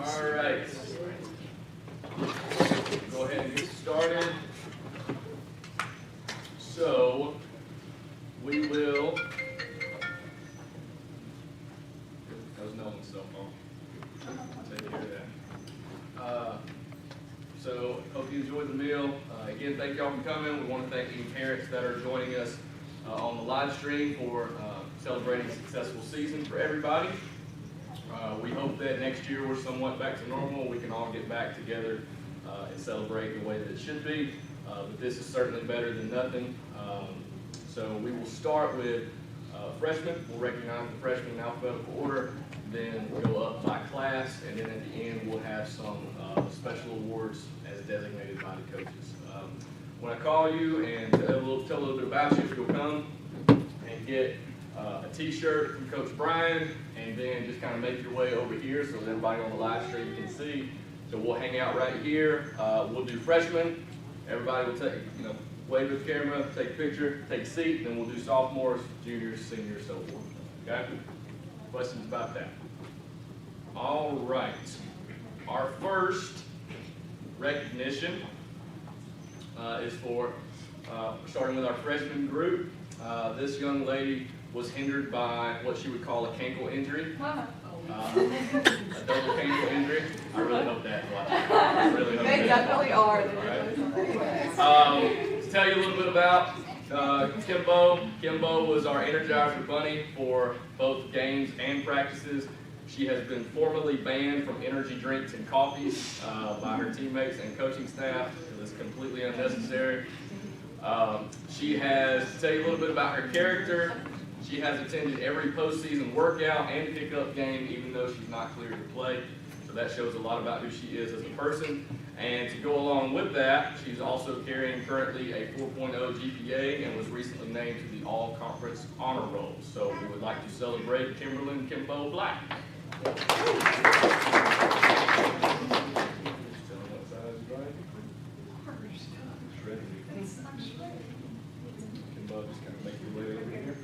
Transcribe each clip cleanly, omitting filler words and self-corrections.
All right. Go ahead and get started. So we will. That was no one's cell phone. I'll take care of that. So hope you enjoyed the meal. Again, thank y'all for coming. We want to thank any parents that are joining us on the live stream for celebrating a successful season for everybody. We hope that next year we're somewhat back to normal. We can all get back together and celebrate the way that it should be. But this is certainly better than nothing. So we will start with freshmen. We'll recognize the freshmen in alphabetical order, then go up by class, and then at the end we'll have some special awards as designated by the coaches. When I call you and tell a little bit about you, if you'll come and get a t-shirt from Coach Brian, and then just kind of make your way over here so that everybody on the live stream can see. So we'll hang out right here. We'll do freshmen. Everybody will take, wave at the camera, take a picture, take a seat, then we'll do sophomores, juniors, seniors, so forth. Okay? Questions about that? All right. Our first recognition is for, starting with our freshman group. This young lady was hindered by what she would call a cankle injury. A double cankle injury. I really hope that's what. I really hope they definitely are. To tell you a little bit about Kimbo. Kimbo was our Energizer Bunny for both games and practices. She has been formally banned from energy drinks and coffees by her teammates and coaching staff because it's completely unnecessary. She has, to tell you a little bit about her character, she has attended every postseason workout and pickup game, even though she's not cleared to play. So that shows a lot about who she is as a person. And to go along with that, she's also carrying currently a 4.0 GPA and was recently named to the All-Conference Honor Roll. So we would like to celebrate Kimberlyn Kimbo Black. Kimbo, just kind of make your way over here.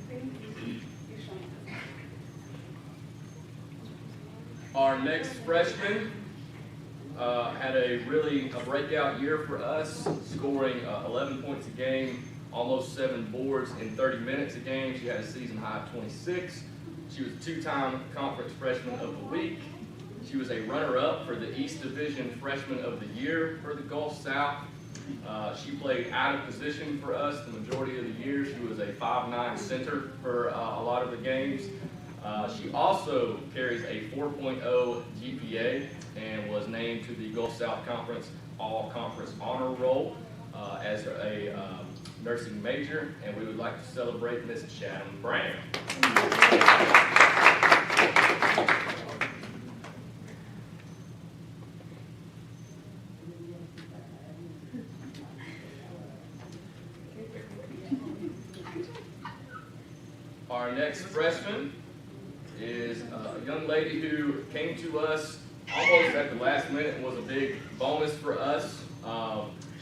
Our next freshman had a breakout year for us, scoring 11 points a game, almost 7 boards in 30 minutes a game. She had a season high of 26. She was a 2-time conference freshman of the week. She was a runner-up for the East Division Freshman of the Year for the Gulf South. She played out of position for us the majority of the year. She was a 5'9" center for a lot of the games. She also carries a 4.0 GPA and was named to the Gulf South Conference All-Conference Honor Roll as a nursing major, and we would like to celebrate Miss Chatham Brown. Our next freshman is a young lady who came to us almost at the last minute and was a big bonus for us.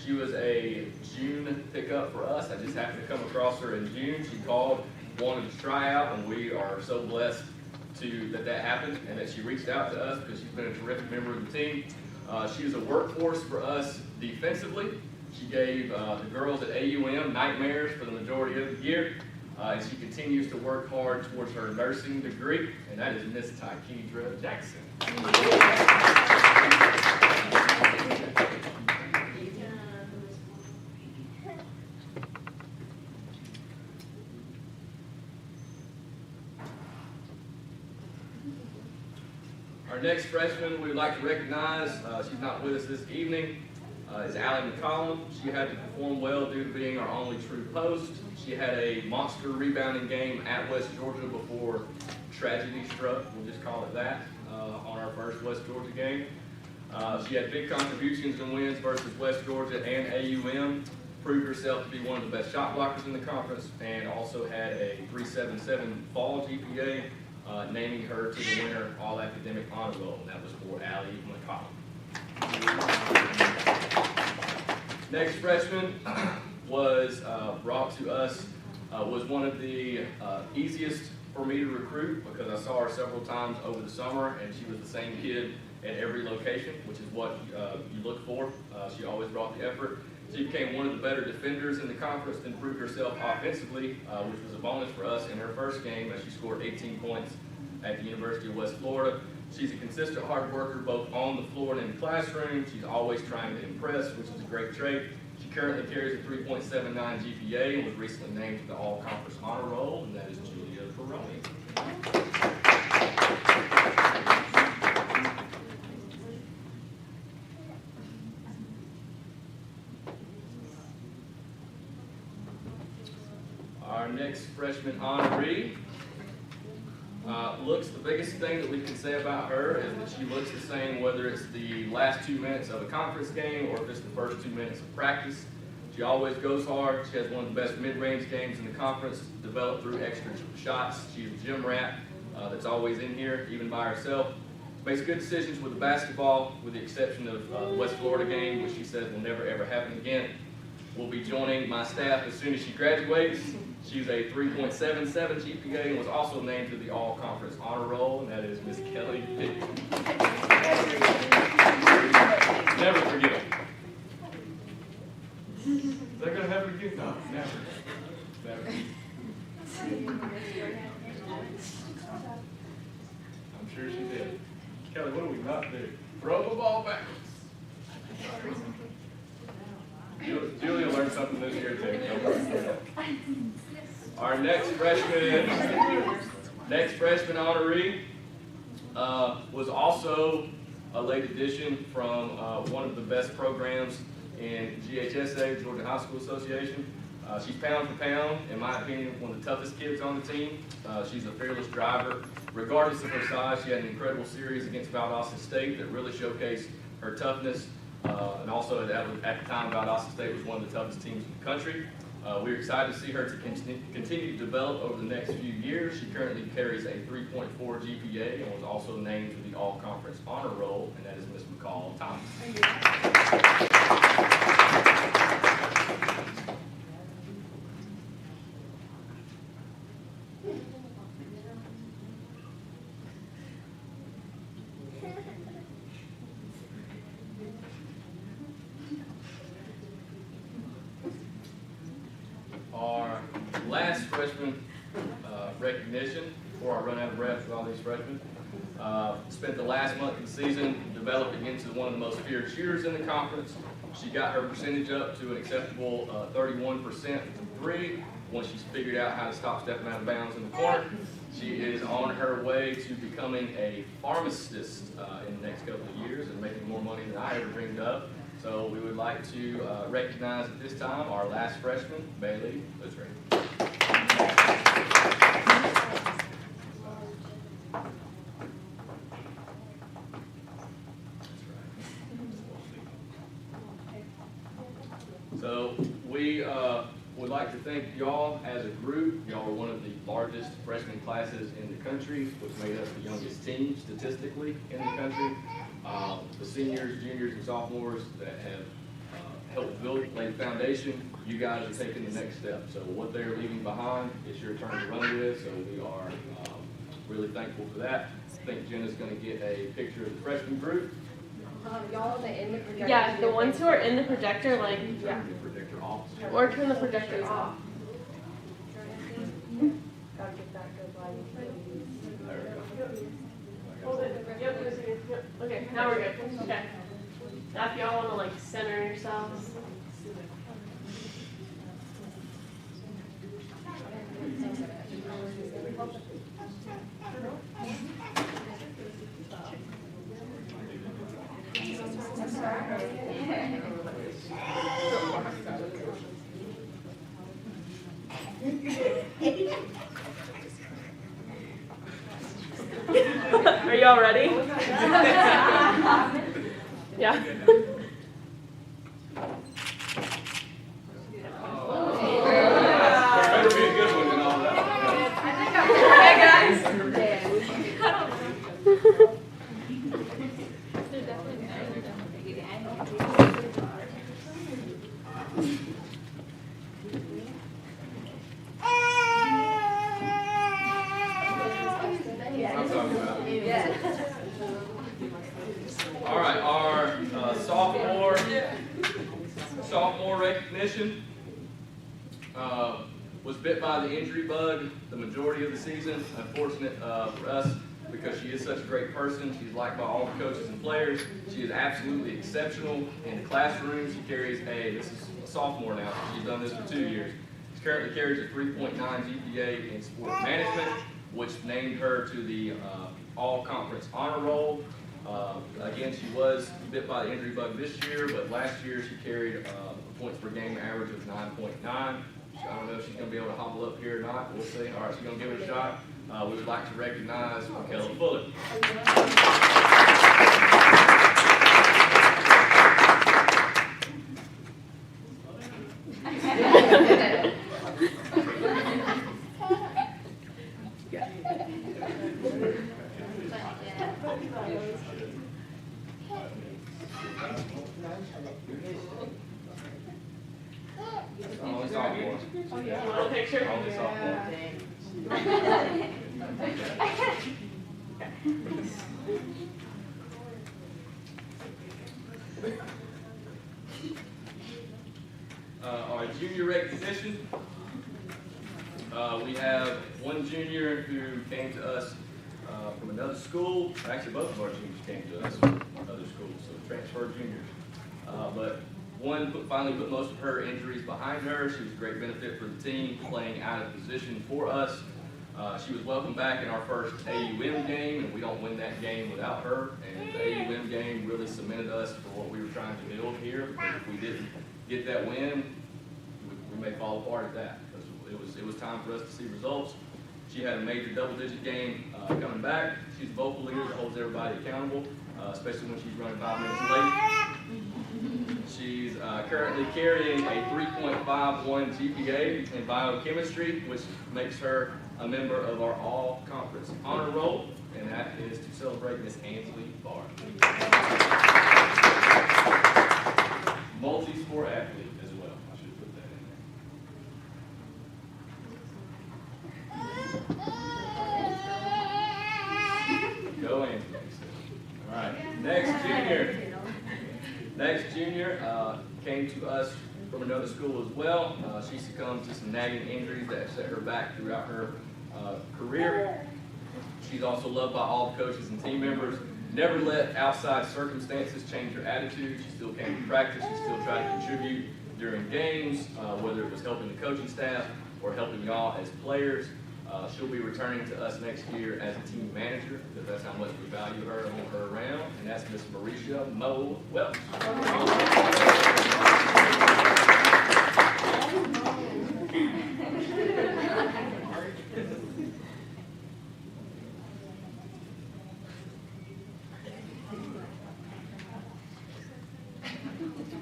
She was a June pickup for us. I just happened to come across her in June. She called, wanted to try out, and we are so blessed that happened and that she reached out to us because she's been a terrific member of the team. She was a workhorse for us defensively. She gave the girls at AUM nightmares for the majority of the year. And she continues to work hard towards her nursing degree, and that is Miss Tykedra Jackson. Our next freshman we would like to recognize, she's not with us this evening, is Allie McCollum. She had to perform well due to being our only true post. She had a monster rebounding game at West Georgia before tragedy struck, we'll just call it that, on our first West Georgia game. She had big contributions and wins versus West Georgia and AUM, proved herself to be one of the best shot blockers in the conference, and also had a 3.77 fall GPA, naming her to the winner All-Academic Honor Roll, and that was for Allie McCollum. Next freshman was brought to us, was one of the easiest for me to recruit because I saw her several times over the summer, and she was the same kid at every location, which is what you look for. She always brought the effort. She became one of the better defenders in the conference and proved herself offensively, which was a bonus for us in her first game as she scored 18 points at the University of West Florida. She's a consistent hard worker both on the floor and in the classroom. She's always trying to impress, which is a great trait. She currently carries a 3.79 GPA and was recently named to the All-Conference Honor Roll, and that is Julia Peroni. Our next freshman honoree the biggest thing that we can say about her is that she looks the same whether it's the last 2 minutes of a conference game or if it's the first 2 minutes of practice. She always goes hard. She has one of the best mid-range games in the conference, developed through extra shots. She's a gym rat that's always in here, even by herself. Makes good decisions with the basketball, with the exception of the West Florida game, which she says will never ever happen again. Will be joining my staff as soon as she graduates. She's a 3.77 GPA and was also named to the All-Conference Honor Roll, and that is Miss Kelly Pitt. Never forget it. Is that going to happen again? No, never. Never. I'm sure she did. Kelly, what do we not do? Throw the ball backwards. Julia learned something this year too. Our next freshman honoree was also a late addition from one of the best programs in GHSA, Georgia High School Association. She's pound for pound, in my opinion, one of the toughest kids on the team. She's a fearless driver. Regardless of her size, she had an incredible series against Valdosta State that really showcased her toughness. And also at the time, Valdosta State was one of the toughest teams in the country. We're excited to see her to continue to develop over the next few years. She currently carries a 3.4 GPA and was also named to the All-Conference Honor Roll, and that is Ms. McCall Thomas. Our last freshman recognition, before I run out of breath with all these freshmen, spent the last month of the season developing into one of the most feared shooters in the conference. She got her percentage up to an acceptable 31% from three once she's figured out how to stop stepping out of bounds in the corner. She is on her way to becoming a pharmacist in the next couple of years and making more money than I ever dreamed of. So we would like to recognize at this time our last freshman, Bailey Luttrell. So we would like to thank y'all as a group. Y'all are one of the largest freshman classes in the country, which made us the youngest team statistically in the country. The seniors, juniors, and sophomores that have helped lay the foundation, you guys are taking the next step. So what they're leaving behind, it's your turn to run with, so we are really thankful for that. I think Jenna's going to get a picture of the freshman group. Y'all in the projector. Yeah, the ones who are in the projector, like, yeah. Turn the projector off. Or turn the projector off. Gotta get that good lighting. There we go. Hold it. Yep. Okay, now we're good. Okay. Now if y'all want to like center yourselves. Are y'all ready? Yeah. Better be a good one than all that. Hey guys. I'm talking about. sophomore recognition. Was bit by the injury bug the majority of the season. Unfortunate for us because she is such a great person. She's liked by all the coaches and players. She is absolutely exceptional in the classroom. She carries this is a sophomore now. She's done this for 2 years. She currently carries a 3.9 GPA in sport management, which named her to the all-conference honor roll. Again, she was bit by the injury bug this year, but last year she carried a points per game average of 9.9. I don't know if she's going to be able to hobble up here or not. We'll see. All right, she's going to give it a shot. We would like to recognize Michaela Fuller. Only sophomore. Want a picture? Only sophomore. Our junior recognition. We have one junior who came to us from another school. Actually, both of our juniors came to us from other schools, so transfer juniors. But one finally put most of her injuries behind her. She was a great benefit for the team, playing out of position for us. She was welcomed back in our first AUM game, and we don't win that game without her. And the AUM game really cemented us for what we were trying to build here. And if we didn't get that win, we may fall apart at that. It was time for us to see results. She had a major double-digit game coming back. She's a vocal leader that holds everybody accountable, especially when she's running 5 minutes late. She's currently carrying a 3.51 GPA in biochemistry, which makes her a member of our all-conference honor roll, and that is to celebrate Miss Ansley Barr. Multi-sport athlete as well. I should put that in there. Go Ansley. All right, next junior. Next junior came to us from another school as well. She succumbed to some nagging injuries that set her back throughout her career. She's also loved by all the coaches and team members. Never let outside circumstances change her attitude. She still came to practice. She still tried to contribute during games, whether it was helping the coaching staff or helping y'all as players. She'll be returning to us next year as a team manager, because that's how much we value her and want her around, and that's Miss Mauricia Mo Welch.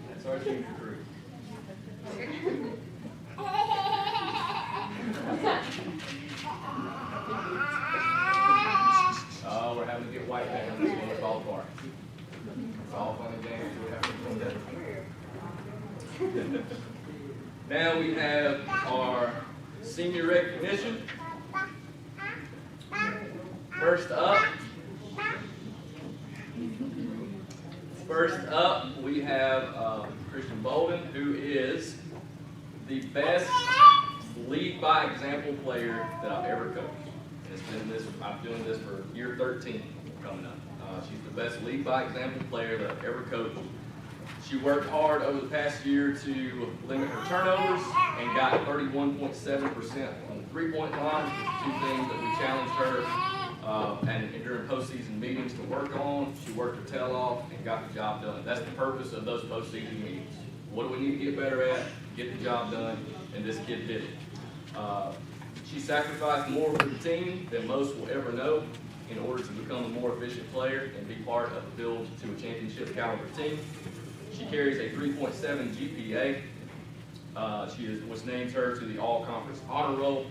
That's our junior crew. Oh, we're having to get white back on this one. It's all apart. It's all fun and games. We have to clean that. Now we have our senior recognition. First up, we have Christian Bolden, who is the best lead by example player that I've ever coached. I'm doing this for year 13 coming up. She's the best lead by example player that I've ever coached. She worked hard over the past year to limit her turnovers and got 31.7% on the three-point line. Two things that we challenged her and during postseason meetings to work on. She worked her tail off and got the job done. That's the purpose of those postseason meetings. What do we need to get better at? Get the job done, and this kid did it. She sacrificed more for the team than most will ever know in order to become a more efficient player and be part of a build to a championship caliber team. She carries a 3.7 GPA. Which names her to the all-conference honor roll.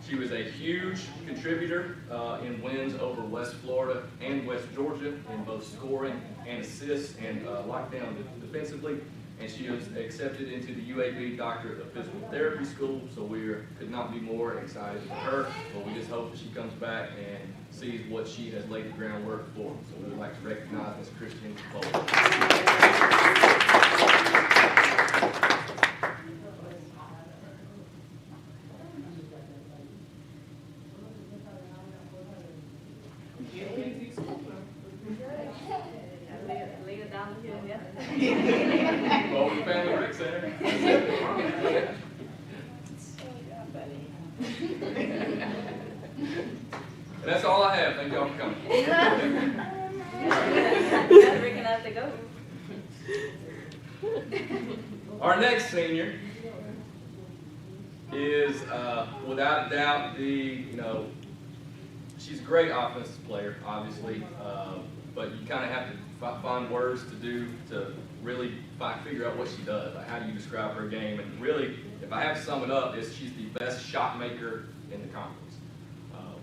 She was a huge contributor in wins over West Florida and West Georgia in both scoring and assists and lockdown defensively. And she was accepted into the WBB Doctorate of Physical Therapy School, so we could not be more excited for her. But we just hope that she comes back and sees what she has laid the groundwork for. So we would like to recognize Ms. Christian Bolden. And that's all I have. Thank y'all for coming. We're gonna have to go. Our next senior is, without a doubt, she's a great offensive player, obviously, but you kind of have to find words to really figure out what she does. Like, how do you describe her game? And really, if I have to sum it up, she's the best shot maker in the conference.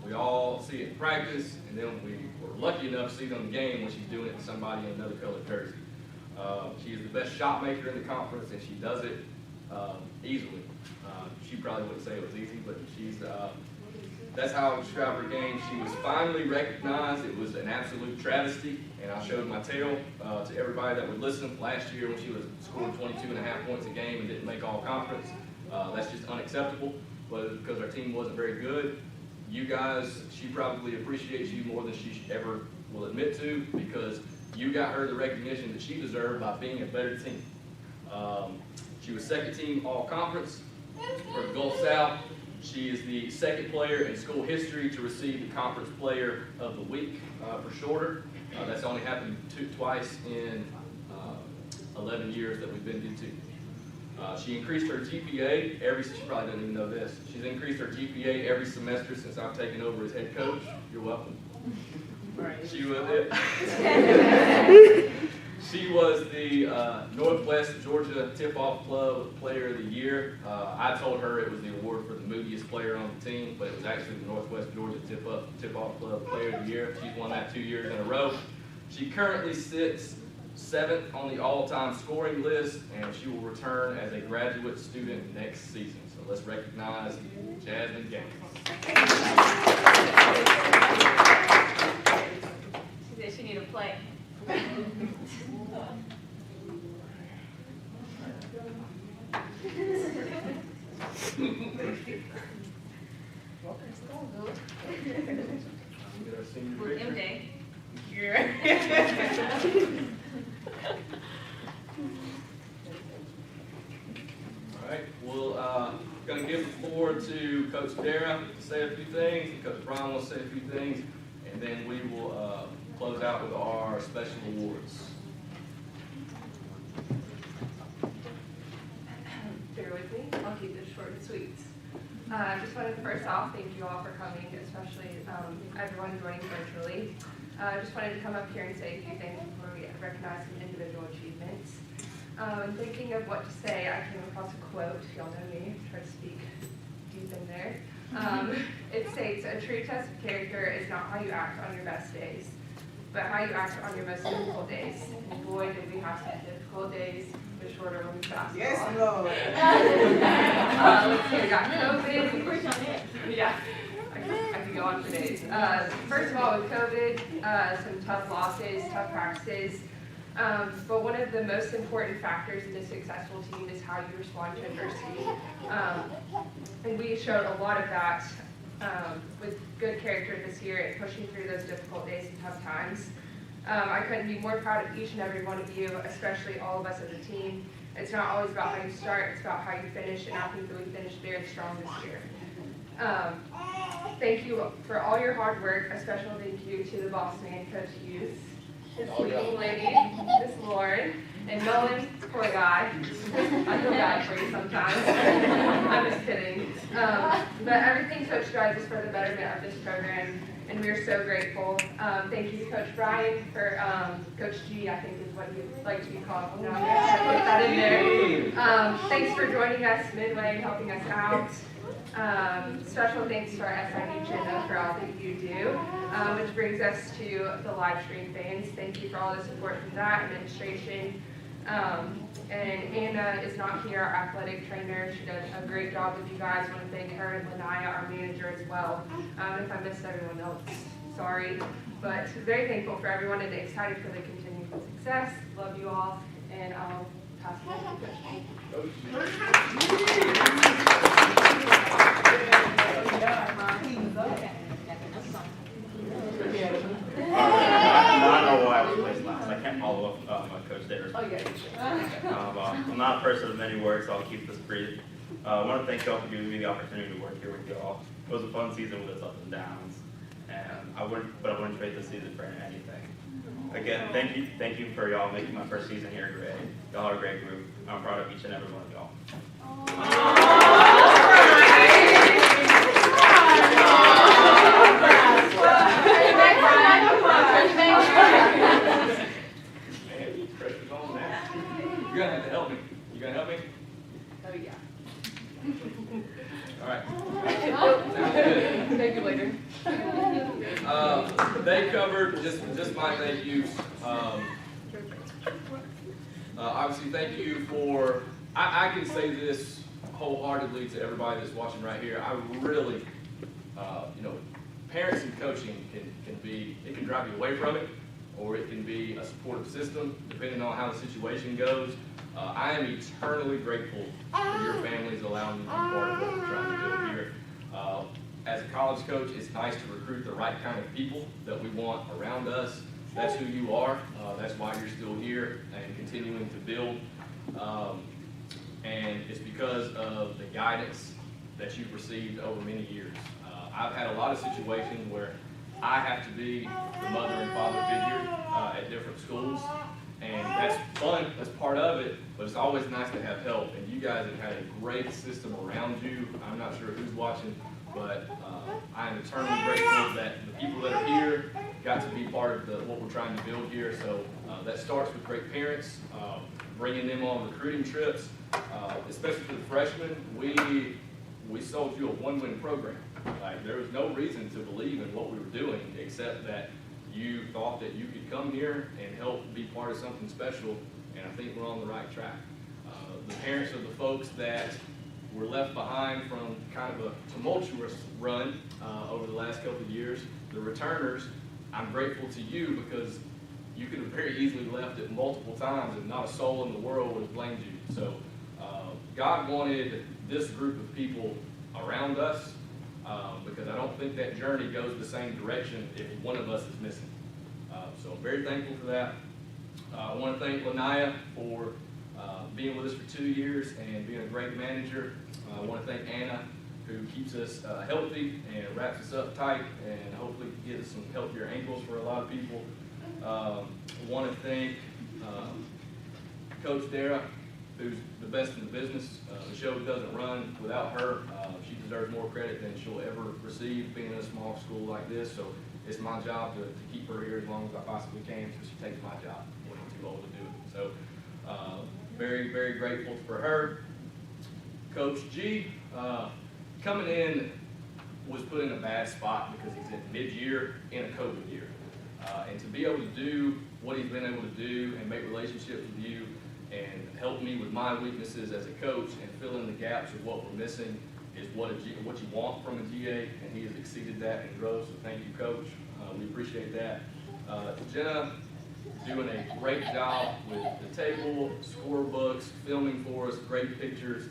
We all see it in practice, and then we were lucky enough to see it on the game when she's doing it to somebody in another colored jersey. She is the best shot maker in the conference, and she does it easily. She probably wouldn't say it was easy, but that's how I would describe her game. She was finally recognized. It was an absolute travesty, and I showed my tail to everybody that would listen last year when she scored 22.5 points a game and didn't make all conference. That's just unacceptable, but because our team wasn't very good. You guys, she probably appreciates you more than she ever will admit to, because you got her the recognition that she deserved by being a better team. She was second team all conference for the Gulf South. She is the second player in school history to receive the Conference Player of the Week for shorter. That's only happened twice in 11 years that we've been D2. She increased her GPA she probably doesn't even know this. She's increased her GPA every semester since I've taken over as head coach. You're welcome. Right. She was She was the Northwest Georgia Tip-Off Club Player of the Year. I told her it was the award for the moodiest player on the team, but it was actually the Northwest Georgia Tip-Off Club Player of the Year. She's won that 2 years in a row. She currently sits 7th on the all-time scoring list, and she will return as a graduate student next season. So let's recognize Jasmine Gaines. She said she need to play. Get our senior With picture. MJ. All right, we'll going to give the floor to Coach Dara to say a few things, and Coach Brian will say a few things, and then we will close out with our special awards. Bear with me, I'll keep this short and sweet. I just wanted to first off thank you all for coming, especially everyone joining virtually. I just wanted to come up here and say a few things before we recognize some individual achievements. Thinking of what to say, I came across a quote, y'all know me, try to speak deep in there. It states, "A true test of character is not how you act on your best days, but how you act on your most difficult days." And boy, did we have some difficult days with shorter women's basketball. Yes, Lord. Let's see, we got COVID. Yeah, I could go on for days. First of all, with COVID, some tough losses, tough practices. But one of the most important factors in a successful team is how you respond to adversity. And we showed a lot of that with good character this year and pushing through those difficult days and tough times. I couldn't be more proud of each and every one of you, especially all of us as a team. It's not always about how you start, it's about how you finish, and I think that we finished very strong this year. Thank you for all your hard work. A special thank you to the boss man, Coach Hughes, his leading lady, Miss Lauren, and Nolan, poor guy. I feel bad for you sometimes. I'm just kidding. But everything Coach does is for the betterment of this program, and we are so grateful. Thank you to Coach Brian for Coach G, I think is what you'd like to be called. No, I'm just gonna put that in there. Thanks for joining us midway and helping us out. Special thanks to our SID Jenna for all that you do, which brings us to the live stream fans. Thank you for all the support from that administration. And Anna is not here, our athletic trainer. She does a great job with you guys. I want to thank her and Lanaya, our manager, as well. If I missed everyone else, sorry. But very thankful for everyone and excited for the continued success. Love you all, and I'll pass it on to I know why I was placed last. I can't follow up on Coach Dara's. Oh, yeah. I'm not a person of many words, so I'll keep this brief. I want to thank y'all for giving me the opportunity to work here with y'all. It was a fun season with its ups and downs, and I wouldn't trade this season for anything. Again, thank you for y'all making my first season here great. Y'all are a great group. I'm proud of each and every one of y'all. Man, pressure's on now. You're gonna have to help me. You gonna help me? Oh, yeah. All right. Sounds good. Thank you later. They covered just my thank yous. Obviously, thank you for. I can say this wholeheartedly to everybody that's watching right here. I really, parents and coaching can be. It can drive you away from it, or it can be a supportive system, depending on how the situation goes. I am eternally grateful for your families allowing me to be part of what we're trying to build here. As a college coach, it's nice to recruit the right kind of people that we want around us. That's who you are. That's why you're still here and continuing to build. And it's because of the guidance that you've received over many years. I've had a lot of situations where I have to be the mother and father figure at different schools. And that's fun, that's part of it, but it's always nice to have help. And you guys have had a great system around you. I'm not sure who's watching, but I am eternally grateful that the people that are here got to be part of what we're trying to build here. So that starts with great parents, bringing them on recruiting trips, especially for the freshmen. We sold you a one-win program. Like, there was no reason to believe in what we were doing except that you thought that you could come here and help be part of something special, and I think we're on the right track. The parents of the folks that were left behind from kind of a tumultuous run over the last couple of years, the returners, I'm grateful to you because you could have very easily left it multiple times and not a soul in the world would have blamed you. So God wanted this group of people around us because I don't think that journey goes the same direction if one of us is missing. So I'm very thankful for that. I want to thank Lanaya for being with us for 2 years and being a great manager. I want to thank Anna, who keeps us healthy and wraps us up tight and hopefully gives us some healthier ankles for a lot of people. I want to thank Coach Dara, who's the best in the business. The show doesn't run without her. She deserves more credit than she'll ever receive being in a small school like this. So it's my job to keep her here as long as I possibly can so she takes my job when I'm too old to do it. So very, very grateful for her. Coach G, coming in was put in a bad spot because he's in mid-year in a COVID year. And to be able to do what he's been able to do and make relationships with you and help me with my weaknesses as a coach and fill in the gaps of what we're missing is what you want from a GA, and he has exceeded that in growth, so thank you, Coach. We appreciate that. Jenna, doing a great job with the table, scorebooks, filming for us, great pictures,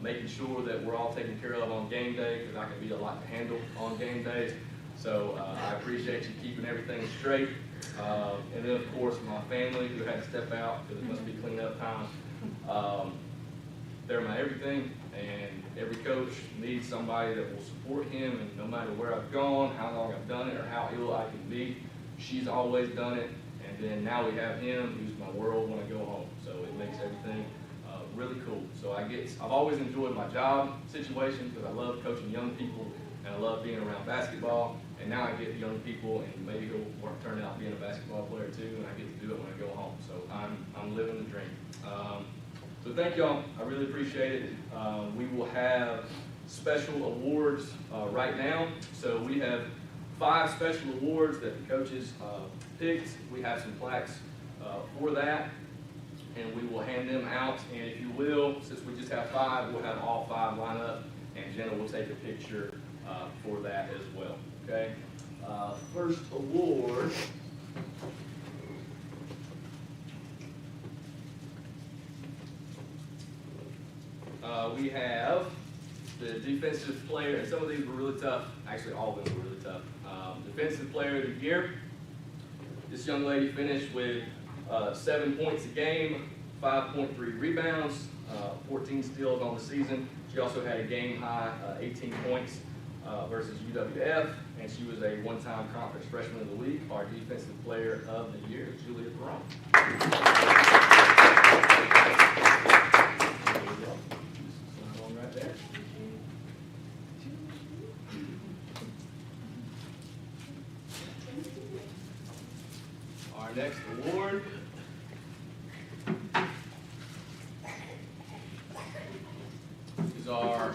making sure that we're all taken care of on game day, because I can be a lot to handle on game days. So I appreciate you keeping everything straight. And then, of course, my family who had to step out because it must be cleanup time. They're my everything, and every coach needs somebody that will support him, and no matter where I've gone, how long I've done it, or how ill I can be, she's always done it. And then now we have him, who's my world when I go home. So it makes everything really cool. So I've always enjoyed my job situation because I love coaching young people, and I love being around basketball. And now I get young people, and maybe he'll turn out being a basketball player too, and I get to do it when I go home. So I'm living the dream. So thank y'all. I really appreciate it. We will have special awards right now. So we have 5 special awards that the coaches picked. We have some plaques for that, and we will hand them out. And if you will, since we just have 5, we'll have all 5 line up, and Jenna will take a picture for that as well. Okay. First award. We have the defensive player, and some of these were really tough. Actually, all of them were really tough. Defensive player of the year. This young lady finished with 7 points a game, 5.3 rebounds, 14 steals on the season. She also had a game high 18 points versus UWF, and she was a one-time conference freshman of the week, our defensive player of the year, Julia Perron. Slide on right there. Our next award is our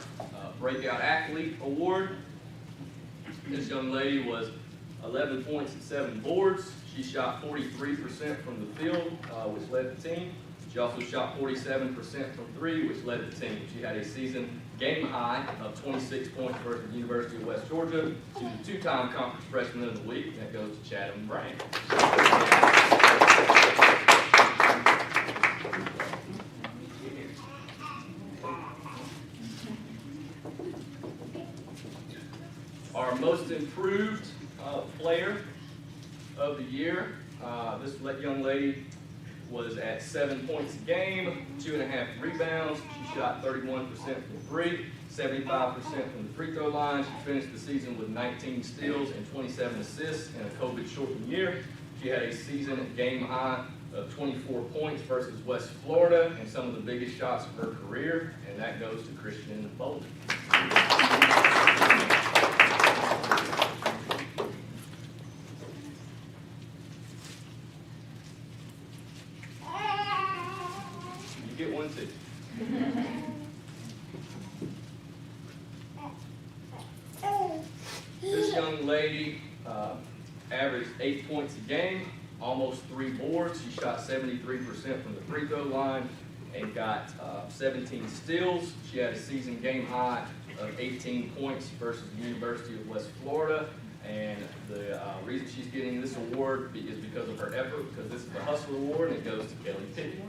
Breakout Athlete Award. This young lady was 11 points and 7 boards. She shot 43% from the field, which led the team. She also shot 47% from three, which led the team. She had a season game high of 26 points versus the University of West Georgia. She was a two-time conference freshman of the week. That goes to Chatham Brand. Our most improved player of the year, this young lady was at 7 points a game, 2.5 rebounds. She shot 31% from three, 75% from the free throw line. She finished the season with 19 steals and 27 assists in a COVID-shortened year. She had a season game high of 24 points versus West Florida and some of the biggest shots of her career, and that goes to Christian Bolden. You get one too. This young lady averaged 8 points a game, almost 3 boards. She shot 73% from the free throw line and got 17 steals. She had a season game high of 18 points versus the University of West Florida. And the reason she's getting this award is because of her effort, because this is the Hustler Award, and it goes to Kelly Pitt.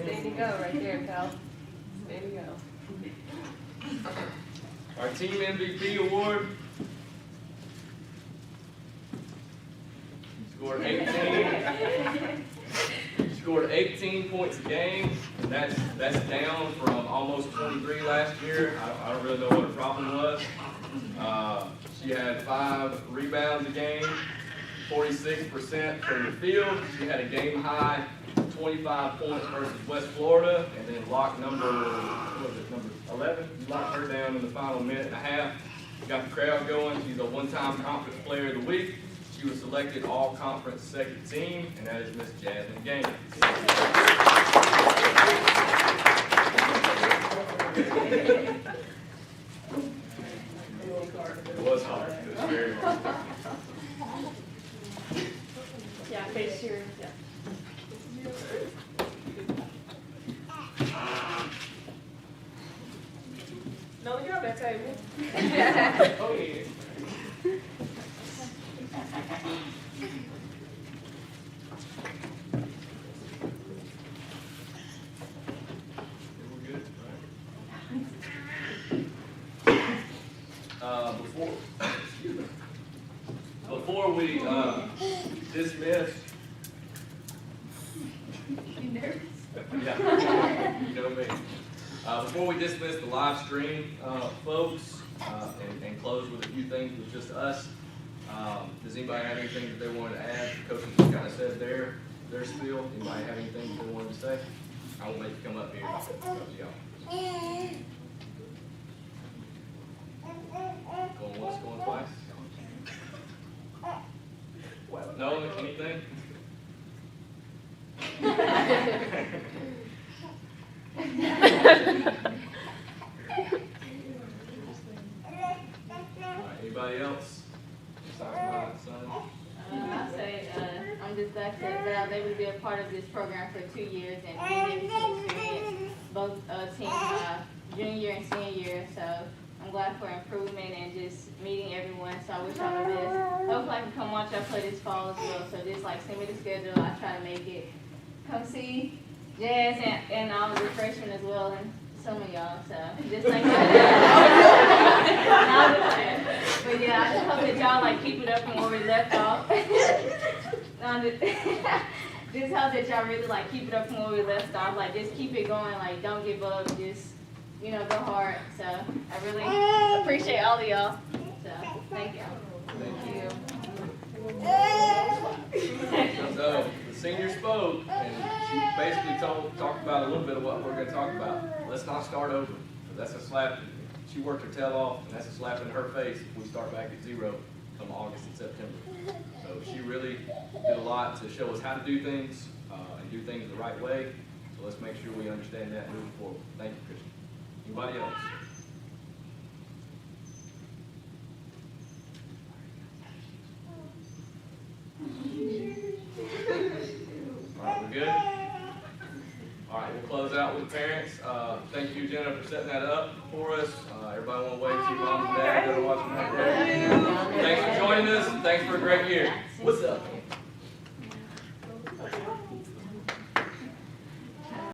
Standing go right there, pal. Standing go. Our Team MVP Award. Scored 18 points a game. And that's down from almost 23 last year. I don't really know what her problem was. She had 5 rebounds a game, 46% from the field. She had a game high 25 points versus West Florida, and then locked number 11. You locked her down in the final minute and a half. Got the crowd going. She's a one-time conference player of the week. She was selected all-conference second team, and that is Miss Jasmine Gaines. It was hard. It was very hard. Yeah, face here, yeah. No, you're on that table. Oh, yeah. We're good, right? Before we dismiss. You nervous? Yeah, you know me. Before we dismiss the live stream, folks, and close with a few things with just us, does anybody have anything that they wanted to add? The coaches just kind of said their spiel. Anybody have anything that they wanted to say? I won't make you come up here. Going once, going twice? No, anything? Anybody else? I say, I'm just glad that I was able to be a part of this program for 2 years and being able to experience both teams, junior and senior year. So I'm glad for improvement and just meeting everyone, so I wish y'all the best. Hopefully I can come watch y'all play this fall as well, so just like send me the schedule, I try to make it. Come see Jazz and all the freshmen as well, and some of y'all, so just like that. But yeah, I just hope that y'all like keep it up from where we left off. Just hope that y'all really like keep it up from where we left off, like just keep it going, like don't give up, just, you know, go hard. So I really appreciate all of y'all, so thank y'all. Thank you. So, the senior spoke, and she basically talked about a little bit of what we're gonna talk about. Let's not start over. That's a slap. She worked her tail off, and that's a slap in her face if we start back at zero come August and September. So she really did a lot to show us how to do things, and do things the right way. So let's make sure we understand that moving forward. Thank you, Christian. Anybody else? All right, we're good? All right, we'll close out with the parents. Thank you, Jenna, for setting that up for us. Everybody want to wave to your mom and dad that are watching right there. Thanks for joining us, and thanks for a great year. What's up?